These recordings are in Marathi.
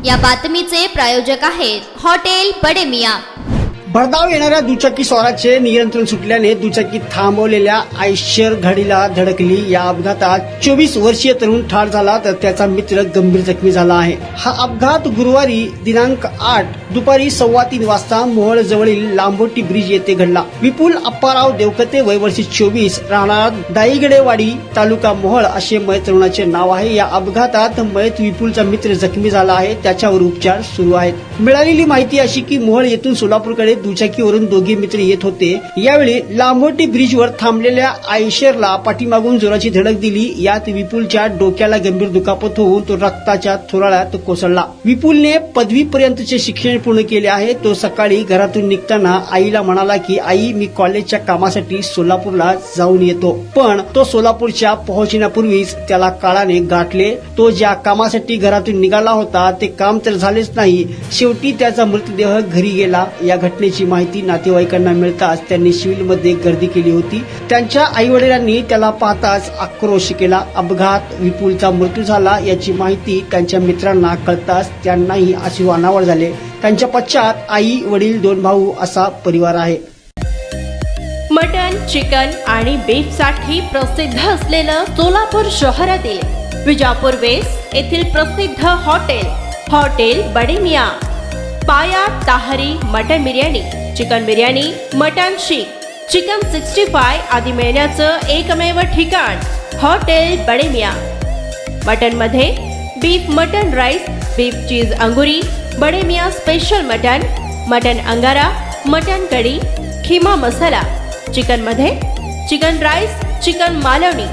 या बातमीचे प्रायोजक आहेत हॉटेल बडे मियां। भरधाव येणाऱ्या दुचाकी स्वाराचे नियंत्रण सुटल्याने दुचाकी थांबवलेल्या आयशर गाडीला धडकली। या अपघातात 24 वर्षीय तरुण ठार झाला तर त्याचा मित्र गंभीर जखमी झाला आहे। हा अपघात गुरुवारी दिनांक 8 दुपारी 3:15 वाजता मोहोळ जवळील लांबोटी ब्रिज येथे घडला। विपुल अप्पाराव देवकते वय वर्ष 24 राहणार दाईगडेवाडी तालुका मोहोळ असे मयत तरुणाचे नाव आहे। या अपघातात मयत विपुलचा मित्र जखमी झाला आहे, त्याच्यावर उपचार सुरू आहेत। मिळालेली माहिती अशी की मोहोळ येथून सोलापूरकडे दुचाकीवरून दोघे मित्र येत होते। यावेळी लांबोटी ब्रिजवर थांबलेल्या आयशरला पाठीमागून जोराची धडक दिली। यात विपुलच्या डोक्याला गंभीर दुखापत होऊन तो रक्ताच्या थोराळ्यात कोसळला। विपुलने पदवीपर्यंतचे शिक्षण पूर्ण केले आहे। तो सकाळी घरातून निघताना आईला म्हणाला की आई, मी कॉलेजच्या कामासाठी सोलापूरला जाऊन येतो, पण तो सोलापूरच्या पोहोचण्यापूर्वीच त्याला काळाने गाठले। तो ज्या कामासाठी घरातून निघाला होता ते काम तर झालेच नाही, शेवटी त्याचा मृतदेह घरी गेला। या घटनेची माहिती नातेवाईकांना मिळताच त्यांनी सिव्हिलमध्ये गर्दी केली होती। त्यांच्या आईवडिलांनी त्याला पाहताच आक्रोश केला। अपघात विपुलचा मृत्यू झाला याची माहिती त्यांच्या मित्रांना कळताच त्यांनाही अश्रू अनावर झाले। त्यांच्या पश्चात आई, वडील, 2 भाऊ असा परिवार आहे। मटन, चिकन आणि बीफ साठी प्रसिद्ध असलेलं सोलापूर शहरातील विजापूर वेस्ट येथील प्रसिद्ध हॉटेल बडे मियां। पाया ताहरी mutton biryani, chicken biryani, mutton शीख, चिकन 65 आदी मिळण्याचं एकमेव ठिकाण हॉटेल बडे मियां। मटन मध्ये beef mutton rice, beef cheese अंगुरी, Bade Miyan special mutton, mutton अंगारा, मटन कढी, खिमा मसाला। चिकन मध्ये chicken rice, chicken Malvani,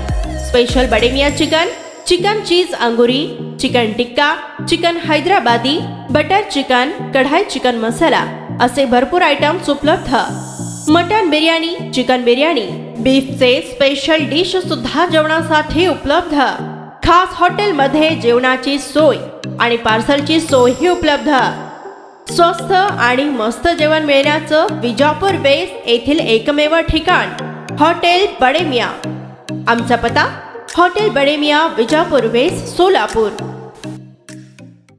special Bade Miyan chicken, chicken cheese अंगुरी, chicken tikka, chicken Hyderabadi, butter chicken, kadhai chicken masala असे भरपूर आयटम्स उपलब्ध। मटन बिर्याणी, चिकन बिर्याणी, बीफचे स्पेशल डिश सुद्धा जेवणासाठी उपलब्ध। खास हॉटेलमध्ये जेवणाची सोय आणि पार्सलची सोयही उपलब्ध। स्वस्त आणि मस्त जेवण मिळण्याचं विजापूर वेस्ट येथील एकमेव ठिकाण हॉटेल बडे मियां। आमचा पत्ता हॉटेल बडे मियां, विजापूर वेस्ट, सोलापूर।